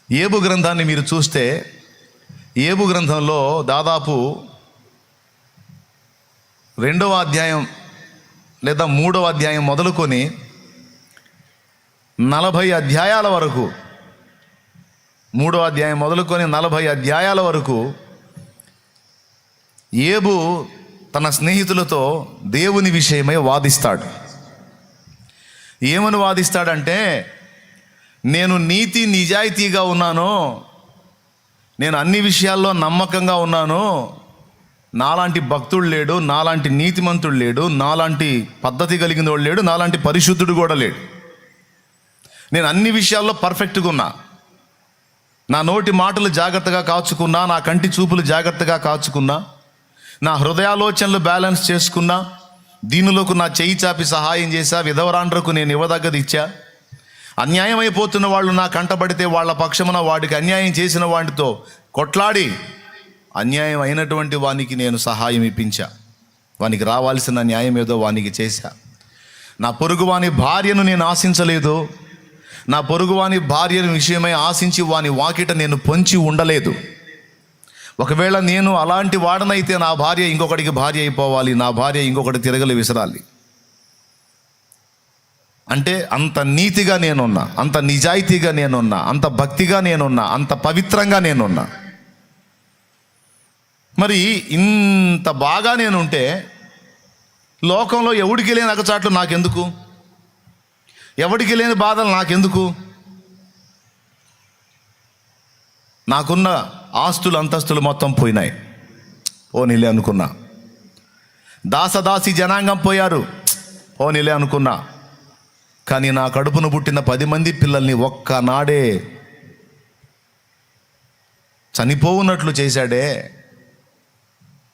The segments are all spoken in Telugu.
ఏబు గ్రంథాన్ని మీరు చూస్తే ఏబు గ్రంథంలో దాదాపు 2వ అధ్యాయం లేదా 3వ అధ్యాయం మొదలుకొని 40 అధ్యాయాల వరకు, 3వ అధ్యాయం మొదలుకొని 40 అధ్యాయాల వరకు ఏబు తన స్నేహితులతో దేవుని విషయమై వాదిస్తాడు. ఏమని వాదిస్తాడంటే, నేను నీతి నిజాయితీగా ఉన్నాను, నేను అన్ని విషయాల్లో నమ్మకంగా ఉన్నాను, నాలాంటి భక్తుడు లేడు, నాలాంటి నీతిమంతుడు లేడు, నాలాంటి పద్ధతి కలిగిన వాడు లేడు, నాలాంటి పరిశుద్ధుడు కూడా లేడు, నేను అన్ని విషయాల్లో పర్ఫెక్ట్గా ఉన్నా, నా నోటి మాటలు జాగ్రత్తగా కాచుకున్నా, నా కంటి చూపులు జాగ్రత్తగా కాచుకున్నా, నా హృదయాలోచనలు బ్యాలెన్స్ చేసుకున్నా, దీనులకు నా చెయ్యి చాపి సహాయం చేశా, విధవరాండ్రకు నేను ఇవ్వదగ్గది ఇచ్చా, అన్యాయం అయిపోతున్న వాళ్ళు నా కంటపడితే వాళ్ళ పక్షమున వాడికి అన్యాయం చేసిన వాడితో కొట్లాడి అన్యాయం అయినటువంటి వానికి నేను సహాయం ఇప్పించా, వానికి రావాల్సిన న్యాయం ఏదో వానికి చేశా, నా పొరుగువాని భార్యను నేను ఆశించలేదు, నా పొరుగువాని భార్యను విషయమై ఆశించి వాని వాకిట నేను పొంచి ఉండలేదు, ఒకవేళ నేను అలాంటి వాడనైతే నా భార్య ఇంకొకటికి భార్య అయిపోవాలి, నా భార్య ఇంకొకటి తిరగలి విసరాలి. అంటే అంత నీతిగా నేనున్నా, అంత నిజాయితీగా నేనున్నా, అంత భక్తిగా నేనున్నా, అంత పవిత్రంగా నేనున్నా. మరి ఇంత బాగా నేనుంటే లోకంలో ఎవడికి లేని అగచాట్లు నాకెందుకు, ఎవడికి లేని బాధలు నాకెందుకు? నాకున్న ఆస్తులు అంతస్తులు మొత్తం పోయినాయి, పోనీలే అనుకున్నా. దాసదాసి జనాంగం పోయారు, పోనీలే అనుకున్నా. కానీ నా కడుపును పుట్టిన 10 మంది పిల్లల్ని ఒక్కనాడే చనిపోవున్నట్లు చేశాడే.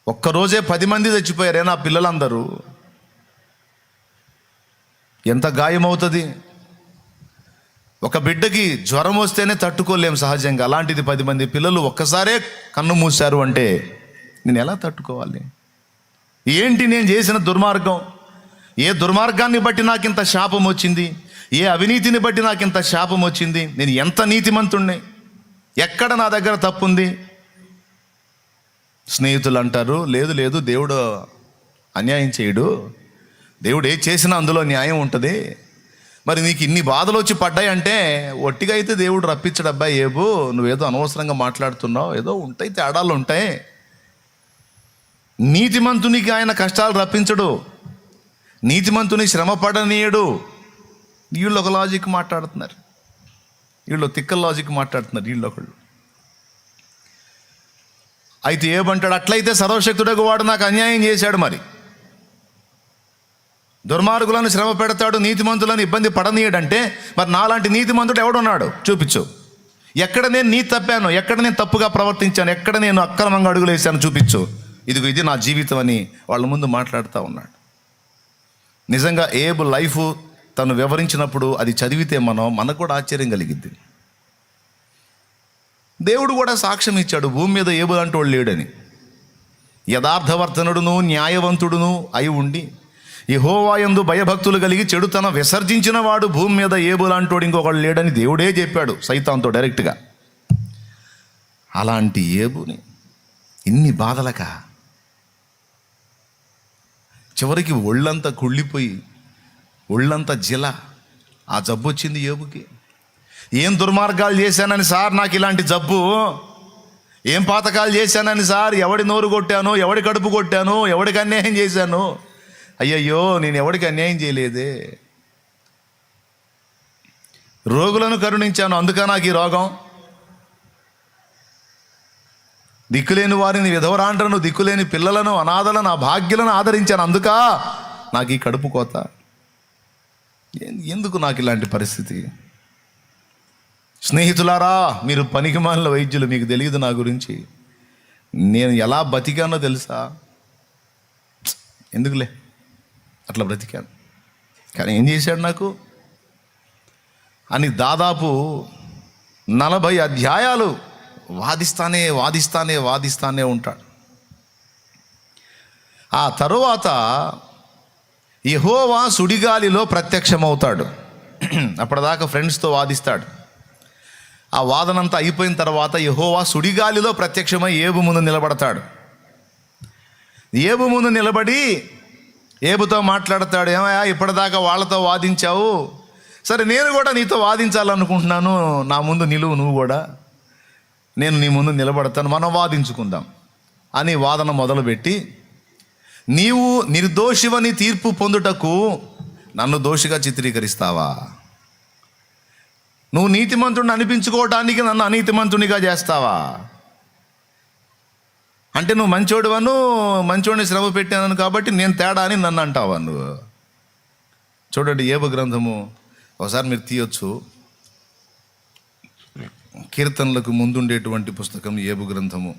ఒక్కరోజే 10 మంది చచ్చిపోయారే నా పిల్లలందరూ. ఎంత గాయమవుతుంది? ఒక బిడ్డకి జ్వరం వస్తేనే తట్టుకోలేం సహజంగా, అలాంటిది 10 మంది పిల్లలు ఒక్కసారే కన్ను మూశారు అంటే నేను ఎలా తట్టుకోవాలి? ఏంటి నేను చేసిన దుర్మార్గం? ఏ దుర్మార్గాన్ని బట్టి నాకు ఇంత శాపం వచ్చింది? ఏ అవినీతిని బట్టి నాకు ఇంత శాపం వచ్చింది? నేను ఎంత నీతిమంతుణ్ణి? ఎక్కడ నా దగ్గర తప్పు ఉంది? స్నేహితులు అంటారు, లేదు లేదు, దేవుడు అన్యాయం చేయడు, దేవుడు ఏ చేసినా అందులో న్యాయం ఉంటుంది. మరి నీకు ఇన్ని బాధలు వచ్చి పడ్డాయంటే ఒట్టిగా అయితే దేవుడు రప్పించడు. అబ్బాయి ఏబు, నువ్వేదో అనవసరంగా మాట్లాడుతున్నావు, ఏదో ఉంటాయి, తేడాలు ఉంటాయి. నీతిమంతునికి ఆయన కష్టాలు రప్పించడు, నీతిమంతుని శ్రమ పడనీయడు. వీళ్ళు ఒక లాజిక్ మాట్లాడుతున్నారు, వీళ్ళు తిక్కల లాజిక్ మాట్లాడుతున్నారు వీళ్ళు ఒకళ్ళు. అయితే ఏమంటాడు, అట్లయితే సర్వశక్తుడకు వాడు నాకు అన్యాయం చేశాడు, మరి దుర్మార్గులను శ్రమ పెడతాడు, నీతిమంతులను ఇబ్బంది పడనీయడంటే మరి నాలాంటి నీతిమంతుడు ఎవడున్నాడు? చూపించు. ఎక్కడ నేను నీ తప్పాను, ఎక్కడ నేను తప్పుగా ప్రవర్తించాను, ఎక్కడ నేను అక్రమంగా అడుగులు వేసాను చూపించు. ఇది నా జీవితం అని వాళ్ళ ముందు మాట్లాడుతూ ఉన్నాడు. నిజంగా ఏబు లైఫ్ తను వివరించినప్పుడు అది చదివితే మనకు కూడా ఆశ్చర్యం కలిగింది. దేవుడు కూడా సాక్ష్యం ఇచ్చాడు, భూమి మీద ఏబు లాంటి వాడు లేడని. యథార్థవర్తనుడును న్యాయవంతుడును అయి ఉండి యెహోవా యందు భయభక్తులు కలిగి చెడుతన విసర్జించిన వాడు భూమి మీద ఏబు లాంటోడు ఇంకొకడు లేడని దేవుడే చెప్పాడు సైతాన్తో డైరెక్ట్గా. అలాంటి ఏబుని ఇన్ని బాధలక చివరికి ఒళ్ళంతా కుళ్ళిపోయి ఒళ్ళంతా జిల ఆ జబ్బు వచ్చింది ఏబుకి. ఏం దుర్మార్గాలు చేశానని సార్ నాకు ఇలాంటి జబ్బు, ఏం పాతకాలు చేశానని సార్, ఎవడి నోరు కొట్టాను, ఎవడి కడుపు కొట్టాను, ఎవడికి అన్యాయం చేశాను, అయ్యయ్యో నేను ఎవడికి అన్యాయం చేయలేదే, రోగులను కరుణించాను అందుక నాకు ఈ రోగం, దిక్కులేని వారిని, విధవరాండ్రను, దిక్కులేని పిల్లలను, అనాథలను, అభాగ్యులను ఆదరించాను అందుక నాకు ఈ కడుపు కోత. ఎందుకు నాకు ఇలాంటి పరిస్థితి? స్నేహితులారా, మీరు పనికిమాలిన వైద్యులు, మీకు తెలియదు నా గురించి, నేను ఎలా బతికానో తెలుసా? ఎందుకులే అట్లా బ్రతికాను, కానీ ఏం చేశాడు నాకు అని దాదాపు 40 అధ్యాయాలు వాదిస్తానే ఉంటాడు. ఆ తరువాత యెహోవా సుడిగాలిలో ప్రత్యక్షమవుతాడు. అప్పటిదాకా ఫ్రెండ్స్తో వాదిస్తాడు. ఆ వాదనంతా అయిపోయిన తర్వాత యెహోవా సుడిగాలిలో ప్రత్యక్షమై ఏబు ముందు నిలబడతాడు. ఏబు ముందు నిలబడి ఏబుతో మాట్లాడతాడు. ఏమయ్యా, ఇప్పటిదాకా వాళ్ళతో వాదించావు, సరే నేను కూడా నీతో వాదించాలనుకుంటున్నాను, నా ముందు నిలువు, నువ్వు కూడా, నేను నీ ముందు నిలబడతాను, మనం వాదించుకుందాం అని వాదన మొదలుపెట్టి, నీవు నిర్దోషివని తీర్పు పొందుటకు నన్ను దోషిగా చిత్రీకరిస్తావా? నువ్వు నీతిమంతుడిని అనిపించుకోవడానికి నన్ను అనీతిమంతునిగా చేస్తావా? అంటే నువ్వు మంచోడివను, మంచోడిని శ్రమ పెట్టాను కాబట్టి నేను తేడా అని నన్ను అంటావా నువ్వు? చూడండి, ఏబు గ్రంథము ఒకసారి మీరు తీయొచ్చు. కీర్తనలకు ముందుండేటువంటి పుస్తకం ఏబు గ్రంథము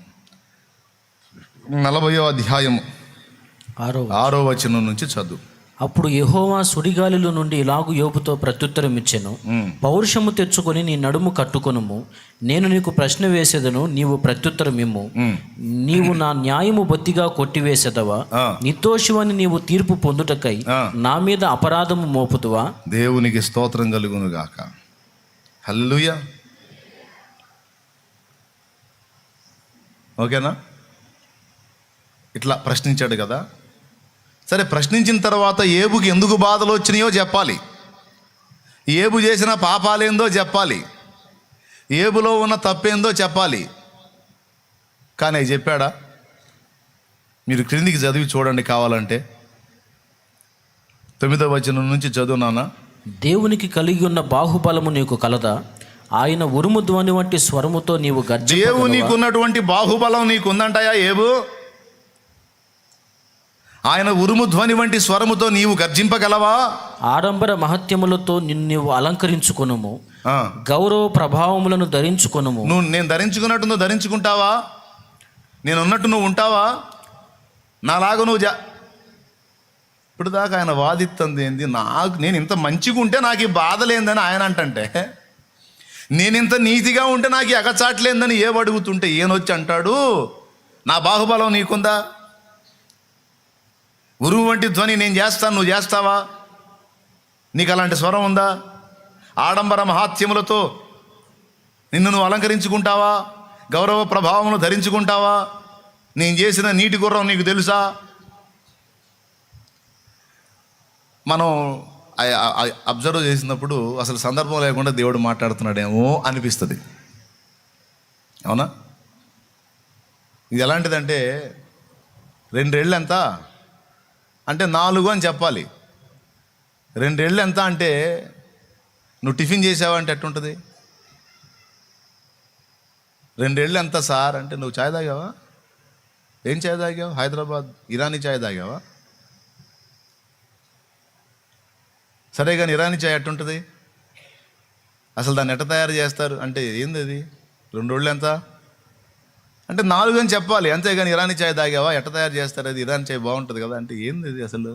40వ అధ్యాయము 6వ వచనం నుంచి చదువు. అప్పుడు యెహోవా సుడిగాలిలో నుండి ఇలాగు యోబుతో ప్రత్యుత్తరం ఇచ్చెను. పౌరుషము తెచ్చుకొని నీ నడుము కట్టుకొనుము, నేను నీకు ప్రశ్న వేసేదను, నీవు ప్రత్యుత్తరం ఇమ్ము. నీవు నా న్యాయము బొత్తిగా కొట్టివేసేదవా? నిర్దోషివని నీవు తీర్పు పొందుటకై నా మీద అపరాధము మోపుతువా? దేవునికి స్తోత్రం కలుగును గాక. హల్లెలూయా. ఓకేనా? ఇట్లా ప్రశ్నించాడు కదా. సరే, ప్రశ్నించిన తర్వాత ఏబుకి ఎందుకు బాధలు వచ్చినాయో చెప్పాలి, ఏబు చేసిన పాపాలేందో చెప్పాలి, ఏబులో ఉన్న తప్పేందో చెప్పాలి. కానీ అవి చెప్పాడా? మీరు క్రిందికి చదివి చూడండి కావాలంటే. 9వ వచనం నుంచి చదువు నాన్న. దేవునికి కలిగి ఉన్న బాహుబలము నీకు కలదా? ఆయన ఉరుము ధ్వని వంటి స్వరముతో నీవు గర్జింపగలవా? దేవునికి ఉన్నటువంటి బాహుబలం నీకు ఉందంటాయా ఏబు? ఆయన ఉరుము ధ్వని వంటి స్వరముతో నీవు గర్జింపగలవా? ఆడంబర మహత్యములతో నిన్ను నీవు అలంకరించుకొనుము, గౌరవ ప్రభావములను ధరించుకొనుము. నేను ధరించుకున్నట్టు నువ్వు ధరించుకుంటావా? నేను ఉన్నట్టు నువ్వు ఉంటావా? నాలాగా నువ్వు ఇప్పుడు దాకా ఆయన వాదిస్తుంది ఏంది? నేను ఇంత మంచిగా ఉంటే నాకు ఈ బాధ లేదని ఆయన అంటంటే, నేను ఇంత నీతిగా ఉంటే నాకు ఈ అగచాట్లేందని అడుగుతుంటే ఈయనొచ్చి అంటాడు, నా బాహుబలం నీకుందా? ఉరుము వంటి ధ్వని నేను చేస్తాను, నువ్వు చేస్తావా? నీకు అలాంటి స్వరం ఉందా? ఆడంబర మహాత్యములతో నిన్ను నువ్వు అలంకరించుకుంటావా? గౌరవ ప్రభావమును ధరించుకుంటావా? నేను చేసిన నీటి గుర్రం నీకు తెలుసా? మనం అబ్జర్వ్ చేసినప్పుడు అసలు సందర్భం లేకుండా దేవుడు మాట్లాడుతున్నాడేమో అనిపిస్తుంది. అవునా? ఇది ఎలాంటిదంటే, 2 ఏళ్ళు ఎంత అంటే 4 అని చెప్పాలి. 2 ఏళ్ళు ఎంత అంటే నువ్వు టిఫిన్ చేసావా అంటే ఎట్టుంటుంది? 2 ఏళ్ళు ఎంత సార్ అంటే, నువ్వు చాయ్ తాగావా? ఏం చాయ్ తాగావు? హైదరాబాద్ ఇరానీ చాయ్ తాగావా? సరే, కానీ ఇరానీ చాయ్ ఎట్టుంటుంది? అసలు దాన్ని ఎట్ట తయారు చేస్తారు అంటే ఏంది అది? 2 రోజులు ఎంత అంటే 4 అని చెప్పాలి, అంతేగాని ఇరానీ చాయ్ తాగావా, ఎట్ట తయారు చేస్తారు, అది ఇరానీ చాయ్ బాగుంటుంది కదా అంటే ఏంది అది? అసలు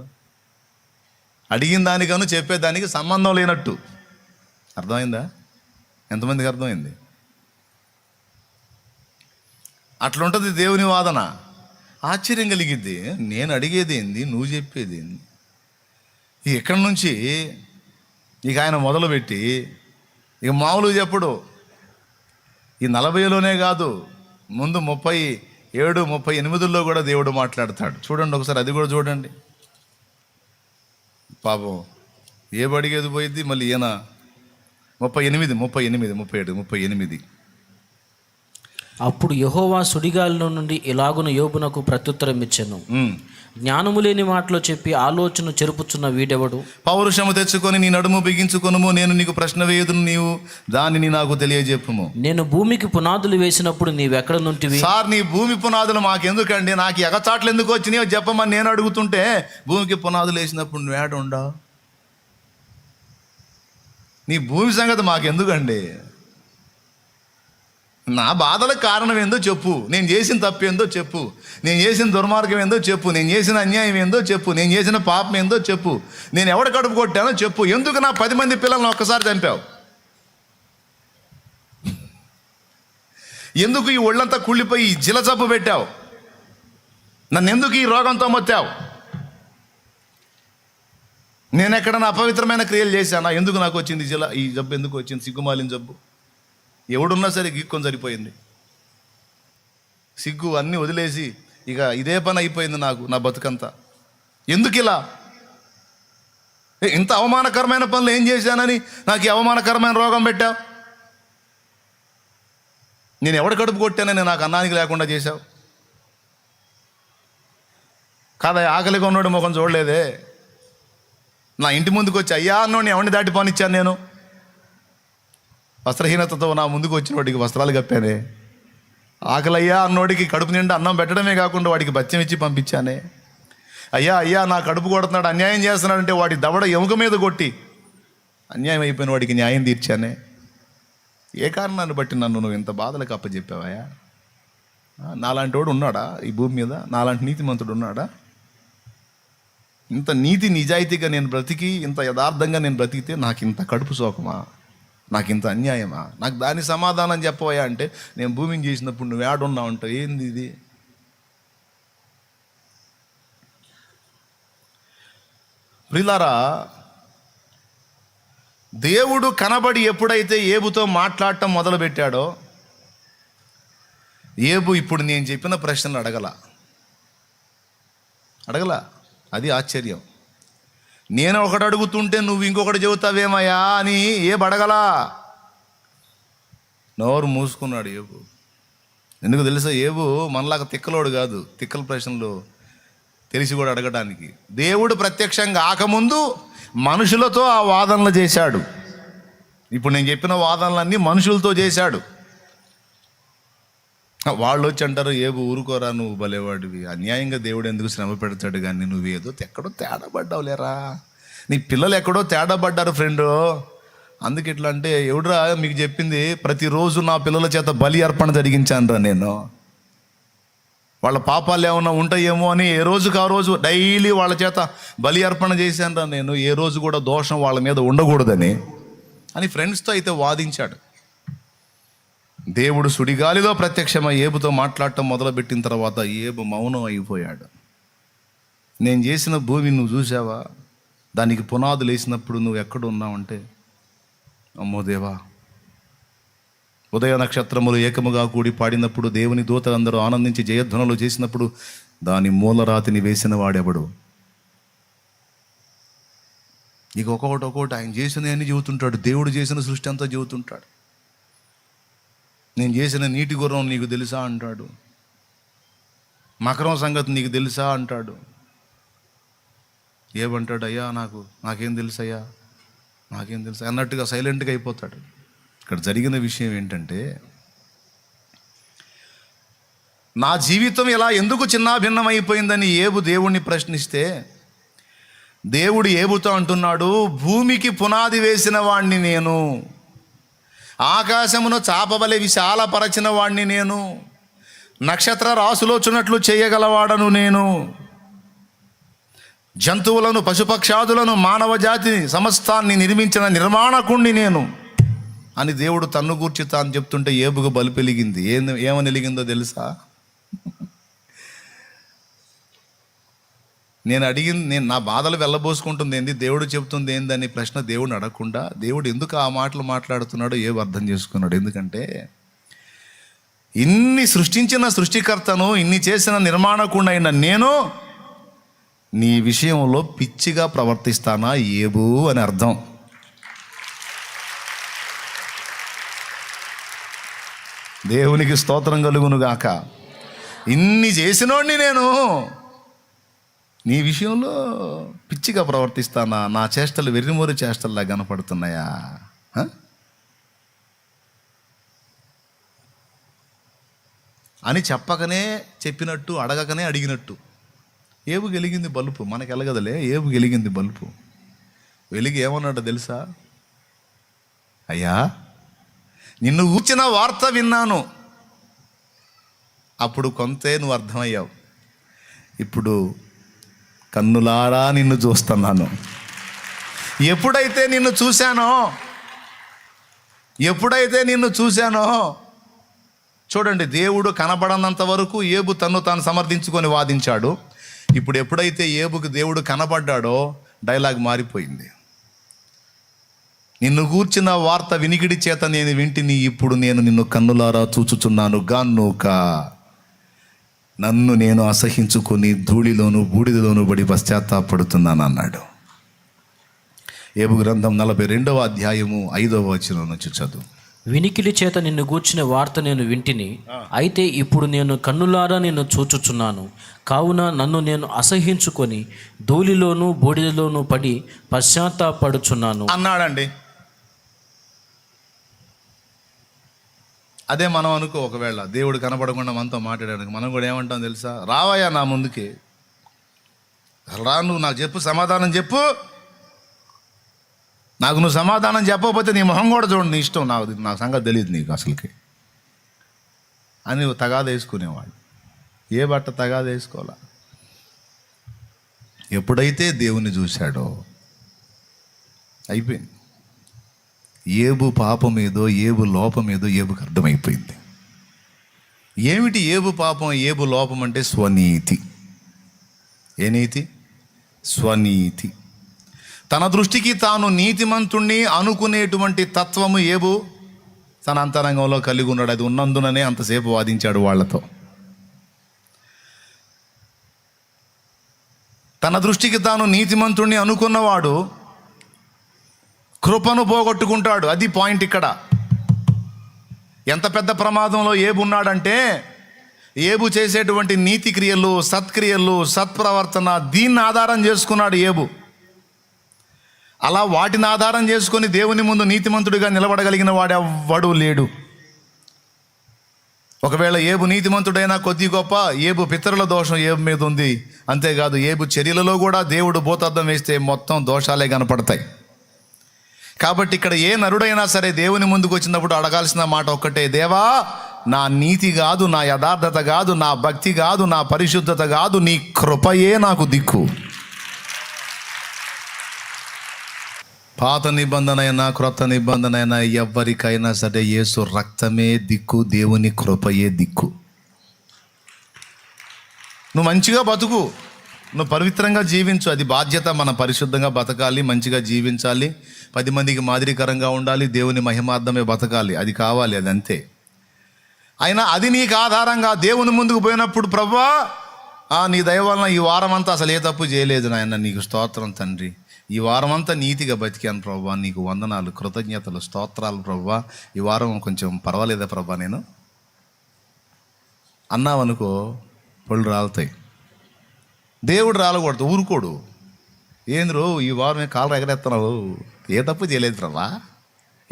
అడిగిన దానికను చెప్పేదానికి సంబంధం లేనట్టు. అర్థమైందా? ఎంతమందికి అర్థమైంది? అట్లుంటుంది దేవుని వాదన. ఆశ్చర్యం కలిగిద్ది. నేను అడిగేది ఏంది, నువ్వు చెప్పేది ఏంది? ఇక్కడి నుంచి ఇక ఆయన మొదలుపెట్టి ఇక మామూలుగా చెప్పుడు. ఈ 40లోనే కాదు, ముందు 37, 38లో కూడా దేవుడు మాట్లాడతాడు. చూడండి ఒకసారి, అది కూడా చూడండి. పాపం అడిగేది పోయిద్ది, మళ్ళీ ఈయన 38. అప్పుడు యెహోవా సుడిగాలిలో నుండి ఇలాగున యోబునకు ప్రత్యుత్తరం ఇచ్చెను. జ్ఞానము లేని మాటలో చెప్పి ఆలోచన చెరుపుచున్న వీడెవడు? పౌరుషము తెచ్చుకొని నీ నడుము బిగించుకొనుము, నేను నీకు ప్రశ్న వేయుదును, నీవు దానిని నాకు తెలియజెప్పుము. నేను భూమికి పునాదులు వేసినప్పుడు నీవెక్కడ నుంటివి? సార్, నీ భూమి పునాదులు మాకెందుకండి, నాకు ఎగచాట్లు ఎందుకు వచ్చినాయో చెప్పమని నేను అడుగుతుంటే, భూమికి పునాదులు వేసినప్పుడు నువ్వు ఏడ ఉండవు? నీ భూమి సంగతి మాకెందుకండి? నా బాధలకు కారణం ఏందో చెప్పు, నేను చేసిన తప్పు ఏందో చెప్పు, నేను చేసిన దుర్మార్గం ఏందో చెప్పు, నేను చేసిన అన్యాయం ఏందో చెప్పు, నేను చేసిన పాపం ఏందో చెప్పు, నేను ఎవడ కడుపు కొట్టానో చెప్పు. ఎందుకు నా 10 మంది పిల్లలను ఒక్కసారి చంపావు? ఎందుకు ఈ ఒళ్ళంతా కుళ్ళిపోయి జిలజబ్బు పెట్టావు? నన్ను ఎందుకు ఈ రోగంతో మొత్తావు? నేను ఎక్కడన్నా అపవిత్రమైన క్రియలు చేశానా? ఎందుకు నాకు వచ్చింది ఈ జబ్బు? ఎందుకు వచ్చింది సిగ్గుమాలిన జబ్బు? ఎవడున్నా సరే గీక్కొని సరిపోయింది. సిగ్గు అన్నీ వదిలేసి ఇక ఇదే పని అయిపోయింది నాకు, నా బతుకంతా. ఎందుకు ఇలా ఇంత అవమానకరమైన పనులు ఏం చేశానని నాకు ఈ అవమానకరమైన రోగం పెట్టావు? నేను ఎవడ కడుపు కొట్టానని నాకు అన్నానికి లేకుండా చేశావు కాదా? ఆకలిగా ఉన్నాడు ముఖం చూడలేదే. నా ఇంటి ముందుకు వచ్చి అయ్యా అన్నోడిని ఎవరిని దాటి పోనిచ్చాను నేను? వస్త్రహీనతతో నా ముందుకు వచ్చిన వాడికి వస్త్రాలు కప్పానే. ఆకలయ్యా అన్నోడికి కడుపు నిండా అన్నం పెట్టడమే కాకుండా వాడికి బత్యం ఇచ్చి పంపించానే. అయ్యా అయ్యా నా కడుపు కొడుతున్నాడు, అన్యాయం చేస్తున్నాడంటే వాడి దవడ ఎముక మీద కొట్టి అన్యాయం అయిపోయిన వాడికి న్యాయం తీర్చానే. ఏ కారణాన్ని బట్టి నన్ను నువ్వు ఇంత బాధలకు అప్పచెప్పావయ్యా? నాలాంటి వాడు ఉన్నాడా ఈ భూమి మీద? నాలాంటి నీతిమంతుడు ఉన్నాడా? ఇంత నీతి నిజాయితీగా నేను బ్రతికి, ఇంత యథార్థంగా నేను బ్రతికితే నాకు ఇంత కడుపు శోకమా? నాకు ఇంత అన్యాయమా? నాకు దాని సమాధానం చెప్పవయ్యా అంటే, నేను భూమిని చేసినప్పుడు నువ్వు ఏడున్నావు అంటావు. ఏంది ఇది? ప్రియులారా, దేవుడు కనబడి ఎప్పుడైతే ఏబుతో మాట్లాడటం మొదలుపెట్టాడో, ఏబు ఇప్పుడు నేను చెప్పిన ప్రశ్నలు అడగల. అది ఆశ్చర్యం. నేను ఒకటి అడుగుతుంటే నువ్వు ఇంకొకటి చెబుతావేమయ్యా అని ఏబు అడగలా. నోరు మూసుకున్నాడు ఏబు. ఎందుకు తెలుసా? ఏబు మనలాగా తిక్కలోడు కాదు, తిక్కల ప్రశ్నలు తెలిసి కూడా అడగడానికి. దేవుడు ప్రత్యక్షంగా ఆకముందు మనుషులతో ఆ వాదనలు చేశాడు. ఇప్పుడు నేను చెప్పిన వాదనలన్నీ మనుషులతో చేశాడు. వాళ్ళు వచ్చి అంటారు, ఏబు ఊరుకోరా, నువ్వు భలేవాడివి, అన్యాయంగా దేవుడు ఎందుకు శ్రమ పెడతాడు, కానీ నువ్వేదో ఎక్కడో తేడా పడ్డావు లేరా, నీ పిల్లలు ఎక్కడో తేడా పడ్డారు ఫ్రెండు, అందుకు ఇట్లా అంటే. ఎవడురా మీకు చెప్పింది? ప్రతిరోజు నా పిల్లల చేత బలి అర్పణ జరిగించాను రా నేను. వాళ్ళ పాపాలు ఏమన్నా ఉంటాయేమో అని ఏ రోజుకి ఆ రోజు డైలీ వాళ్ళ చేత బలి అర్పణ చేశాను రా నేను. ఏ రోజు కూడా దోషం వాళ్ళ మీద ఉండకూడదని అని ఫ్రెండ్స్తో అయితే వాదించాడు. దేవుడు సుడిగాలిలో ప్రత్యక్షమై ఏబుతో మాట్లాడటం మొదలుపెట్టిన తర్వాత ఏబు మౌనం అయిపోయాడు. నేను చేసిన భూమి నువ్వు చూసావా? దానికి పునాదులు వేసినప్పుడు నువ్వు ఎక్కడ ఉన్నావంటే, అమ్మో దేవా, ఉదయ నక్షత్రములు ఏకముగా కూడి పాడినప్పుడు, దేవుని దూతలందరూ ఆనందించి జయధ్వనులు చేసినప్పుడు దాని మూలరాతిని వేసిన వాడెవడు? ఇక ఒక్కొక్కటి ఆయన చేసిన అన్ని చెబుతుంటాడు. దేవుడు చేసిన సృష్టి అంతా చెబుతుంటాడు. నేను చేసిన నీటి గుర్రం నీకు తెలుసా అంటాడు. మకరం సంగతి నీకు తెలుసా అంటాడు. ఏమంటాడు? అయ్యా నాకేం తెలుసయ్యా, నాకేం తెలుసు అన్నట్టుగా సైలెంట్గా అయిపోతాడు. ఇక్కడ జరిగిన విషయం ఏంటంటే, నా జీవితం ఇలా ఎందుకు చిన్నాభిన్నమైపోయిందని ఏబు దేవుణ్ణి ప్రశ్నిస్తే, దేవుడు ఏబుతో అంటున్నాడు, భూమికి పునాది వేసిన వాణ్ణి నేను, ఆకాశమును చాపవలె విశాలపరచిన వాణ్ణి నేను, నక్షత్ర రాసులోచున్నట్లు చేయగలవాడను నేను, జంతువులను పశుపక్షాదులను మానవ జాతిని సమస్తాన్ని నిర్మించిన నిర్మాణకుణ్ణి నేను అని దేవుడు తన్ను గూర్చి తాను చెప్తుంటే ఏబుకు బలి వెలిగింది. ఏమని వెలిగిందో తెలుసా? నేను నా బాధలు వెళ్ళబోసుకుంటుంది ఏంది, దేవుడు చెప్తుంది ఏందని ప్రశ్న దేవుడిని అడగకుండా, దేవుడు ఎందుకు ఆ మాటలు మాట్లాడుతున్నాడో ఏబు అర్థం చేసుకున్నాడు. ఎందుకంటే ఇన్ని సృష్టించిన సృష్టికర్తను, ఇన్ని చేసిన నిర్మాణకుడైన నేను నీ విషయంలో పిచ్చిగా ప్రవర్తిస్తానా ఏబు అని అర్థం. దేవునికి స్తోత్రం కలుగును గాక. ఇన్ని చేసినోడిని నేను నీ విషయంలో పిచ్చిగా ప్రవర్తిస్తానా? నా చేష్టలు వెర్రిమోరి చేష్టల్లా కనపడుతున్నాయా? అని చెప్పకనే చెప్పినట్టు, అడగకనే అడిగినట్టు. ఏబు వెలిగింది బలుపు, మనకు ఎలగదలే. ఏబు వెలిగింది బలుపు. వెలిగి ఏమన్నాడో తెలుసా? అయ్యా, నిన్ను ఊచిన వార్త విన్నాను, అప్పుడు కొంతే నువ్వు అర్థమయ్యావు, ఇప్పుడు కన్నులారా నిన్ను చూస్తున్నాను. ఎప్పుడైతే నిన్ను చూశానో చూడండి, దేవుడు కనబడనంత వరకు ఏబు తన్ను తాను సమర్థించుకొని వాదించాడు. ఇప్పుడు ఎప్పుడైతే ఏబుకు దేవుడు కనబడ్డాడో డైలాగ్ మారిపోయింది. నిన్ను గూర్చిన వార్త వినికిడి చేత నేను వింటిని, ఇప్పుడు నేను నిన్ను కన్నులారా చూచుచున్నాను గానుక నన్ను నేను అసహించుకొని ధూళిలోను బూడిదలోను పడి పశ్చాత్తాపడుతున్నాను అన్నాడు. యోబు గ్రంథం 42వ అధ్యాయము 5వ వచనం నుంచి చదువు. వినికిడి చేత నిన్ను గూర్చిన వార్త నేను వింటిని, అయితే ఇప్పుడు నేను కన్నులారా నిన్ను చూచుచున్నాను. కావున నన్ను నేను అసహించుకొని ధూళిలోను బూడిదలోను పడి పశ్చాత్తాపడుచున్నాను అన్నాడండి. అదే మనం అనుకో, ఒకవేళ దేవుడు కనపడకుండా మనతో మాట్లాడాడు, మనం కూడా ఏమంటాం తెలుసా? రావయ్యా నా ముందుకి, రా, నువ్వు నాకు చెప్పు, సమాధానం చెప్పు. నాకు నువ్వు సమాధానం చెప్పకపోతే నీ మొహం కూడా చూడండి, నీ ఇష్టం, నాకు సంగతి తెలియదు నీకు అసలుకి అని తగాద వేసుకునేవాడు. ఏ బట్ట తగాద వేసుకోవాలా? ఎప్పుడైతే దేవుని చూశాడో అయిపోయింది. ఏబు పాపం ఏదో, ఏబు లోపం ఏదో ఏబుకి అర్థమైపోయింది. ఏమిటి ఏబు పాపం, ఏబు లోపం అంటే స్వనీతి. ఏ నీతి? స్వనీతి. తన దృష్టికి తాను నీతిమంతుణ్ణి అనుకునేటువంటి తత్వము ఏబు తన అంతరంగంలో కలిగి ఉన్నాడు. అది ఉన్నందుననే అంతసేపు వాదించాడు వాళ్ళతో. తన దృష్టికి తాను నీతిమంతుణ్ణి అనుకున్నవాడు కృపను పోగొట్టుకుంటాడు. అది పాయింట్ ఇక్కడ. ఎంత పెద్ద ప్రమాదంలో ఏబు ఉన్నాడంటే, ఏబు చేసేటువంటి నీతి క్రియలు, సత్క్రియలు, సత్ప్రవర్తన, దీన్ని ఆధారం చేసుకున్నాడు ఏబు. అలా వాటిని ఆధారం చేసుకొని దేవుని ముందు నీతిమంతుడిగా నిలబడగలిగిన వాడెవ్వడూ లేడు. ఒకవేళ ఏబు నీతిమంతుడైనా కొద్ది గొప్ప, ఏబు పితరుల దోషం ఏబు మీద ఉంది. అంతేకాదు ఏబు చర్యలలో కూడా దేవుడు భూతద్దం వేస్తే మొత్తం దోషాలే కనపడతాయి. కాబట్టి ఇక్కడ ఏ నరుడైనా సరే దేవుని ముందుకు వచ్చినప్పుడు అడగాల్సిన మాట ఒక్కటే, దేవా, నా నీతి కాదు, నా యథార్థత కాదు, నా భక్తి కాదు, నా పరిశుద్ధత కాదు, నీ కృపయే నాకు దిక్కు. పాత నిబంధన అయినా క్రొత్త నిబంధన అయినా ఎవరికైనా సరే యేసు రక్తమే దిక్కు, దేవుని కృపయే దిక్కు. నువ్వు మంచిగా బతుకు, నువ్వు పవిత్రంగా జీవించు, అది బాధ్యత. మనం పరిశుద్ధంగా బతకాలి, మంచిగా జీవించాలి, 10 మందికి మాదిరికరంగా ఉండాలి, దేవుని మహిమార్థమే బతకాలి, అది కావాలి, అది అంతే. అయినా అది నీకు ఆధారంగా దేవుని ముందుకు పోయినప్పుడు, ప్రభువా, నీ దయ వలన ఈ వారం అంతా అసలు ఏ తప్పు చేయలేదు నాయన, నీకు స్తోత్రం తండ్రి, ఈ వారం అంతా నీతిగా బతికాను ప్రభువా, నీకు వందనాలు, కృతజ్ఞతలు, స్తోత్రాలు ప్రభువా, ఈ వారం కొంచెం పర్వాలేదా ప్రభువా నేను అన్నావనుకో, పళ్ళు రాలుతాయి. దేవుడు రాలకూడదు, ఊరుకోడు. ఏంద్రో ఈ వారం కాళ్ళు ఎగరేస్తున్నావు, ఏ తప్పు చేయలేదు ప్రభా,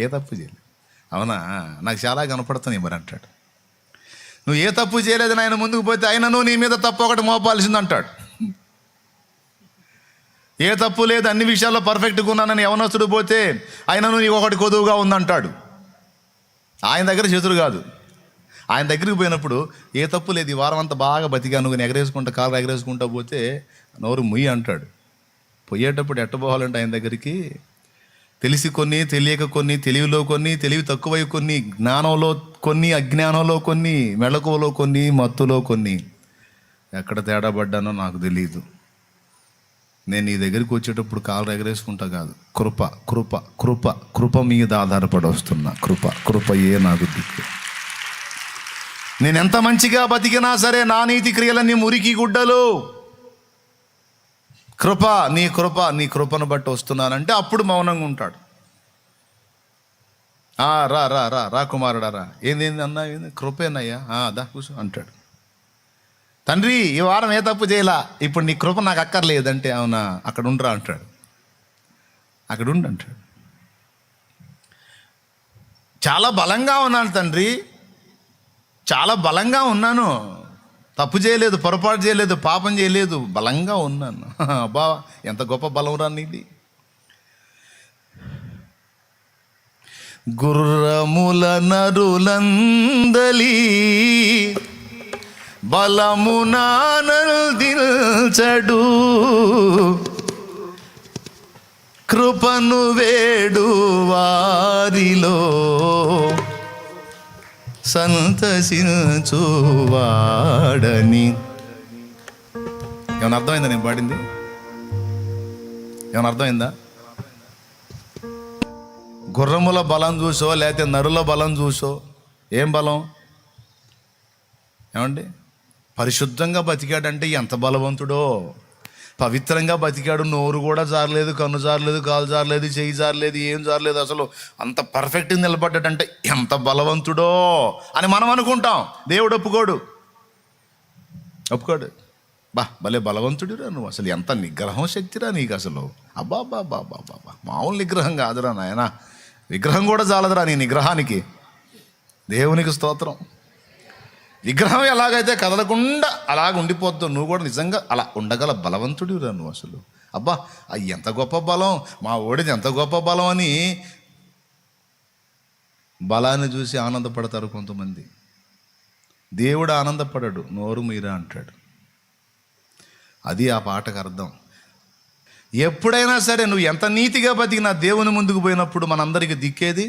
ఏ తప్పు చేయలేదు. అవునా, నాకు చాలా కనపడుతున్నాయి మరి అంటాడు. నువ్వు ఏ తప్పు చేయలేదని ఆయన ముందుకు పోతే ఆయనను నీ మీద తప్పు ఒకటి మోపాల్సింది అంటాడు. ఏ తప్పు లేదు, అన్ని విషయాల్లో పర్ఫెక్ట్గా ఉన్నానని యవనస్తుడు పోతే ఆయనను నీకు ఒకటి కొదువుగా ఉందంటాడు. ఆయన దగ్గర చేతులు కాదు, ఆయన దగ్గరికి పోయినప్పుడు ఏ తప్పు లేదు, ఈ వారం అంతా బాగా బతిగా, నువ్వు ఎగరేసుకుంటా, కాళ్ళు ఎగరేసుకుంటా పోతే నోరు ముయ్యి అంటాడు. పోయేటప్పుడు ఎట్టబోవాలంటే ఆయన దగ్గరికి తెలిసి కొన్ని, తెలియక కొన్ని, తెలివిలో కొన్ని, తెలివి తక్కువై కొన్ని, జ్ఞానంలో కొన్ని, అజ్ఞానంలో కొన్ని, మెళకువలో కొన్ని, మత్తులో కొన్ని. ఎక్కడ తేడా పడ్డానో నాకు తెలియదు. నేను నీ దగ్గరికి వచ్చేటప్పుడు కాళ్ళు ఎగరేసుకుంటా కాదు, కృప కృప కృప కృప మీద ఆధారపడి వస్తున్నా. కృపయే నాకు దిక్కు. నేను ఎంత మంచిగా బతికినా సరే నా నీతి క్రియలన్నీ మురికి గుడ్డలు. నీ కృపను బట్టి వస్తున్నానంటే అప్పుడు మౌనంగా ఉంటాడు. రా రా రా రా కుమారుడా రా, ఏంది అన్నా, ఏంది కృపేనయ్యా, దా కూర్చో అంటాడు. తండ్రి ఈ వారం ఏ తప్పు చేయలా, ఇప్పుడు నీ కృప నాకు అక్కర్లేదంటే, అవునా, అక్కడ ఉండరా అంటాడు. అక్కడ ఉండు అంటాడు. చాలా బలంగా ఉన్నాను తండ్రి, చాలా బలంగా ఉన్నాను, తప్పు చేయలేదు, పొరపాటు చేయలేదు, పాపం చేయలేదు, బలంగా ఉన్నాను. అబ్బా ఎంత గొప్ప బలం రా నీది. గుర్రముల నరులందలి బలమునా నల్దిల్చడు, కృపను వేడు వారిలో సంతసించువాడని. ఏమైనా అర్థమైందా నేను పాడింది? ఏమైనా అర్థమైందా? గుర్రముల బలం చూసో లేకపోతే నరుల బలం చూసో. ఏం బలం? ఏమండి, పరిశుద్ధంగా బతికాడంటే ఎంత బలవంతుడో. పవిత్రంగా బతికాడు, నోరు కూడా జారలేదు, కన్ను జారలేదు, కాలు జారలేదు, చెయ్యి జారలేదు, ఏం జారలేదు, అసలు అంత పర్ఫెక్ట్గా నిలబడ్డాడంటే ఎంత బలవంతుడో అని మనం అనుకుంటాం. దేవుడు ఒప్పుకోడు. భలే బలవంతుడిరా నువ్వు, అసలు ఎంత నిగ్రహం శక్తిరా నీకు అసలు. అబ్బా మామూలు నిగ్రహం కాదురా నాయన, విగ్రహం కూడా చాలదురా నీ నిగ్రహానికి. దేవునికి స్తోత్రం. విగ్రహం ఎలాగైతే కదలకుండా అలాగ ఉండిపోద్దు, నువ్వు కూడా నిజంగా అలా ఉండగల బలవంతుడిరా నువ్వు అసలు. ఎంత గొప్ప బలం, మా ఓడిది ఎంత గొప్ప బలం అని బలాన్ని చూసి ఆనందపడతారు కొంతమంది. దేవుడు ఆనందపడడు, నోరు మీరా అంటాడు. అది ఆ పాటకు అర్థం. ఎప్పుడైనా సరే నువ్వు ఎంత నీతిగా బతికినా దేవుని ముందుకు పోయినప్పుడు మనందరికీ దిక్కేది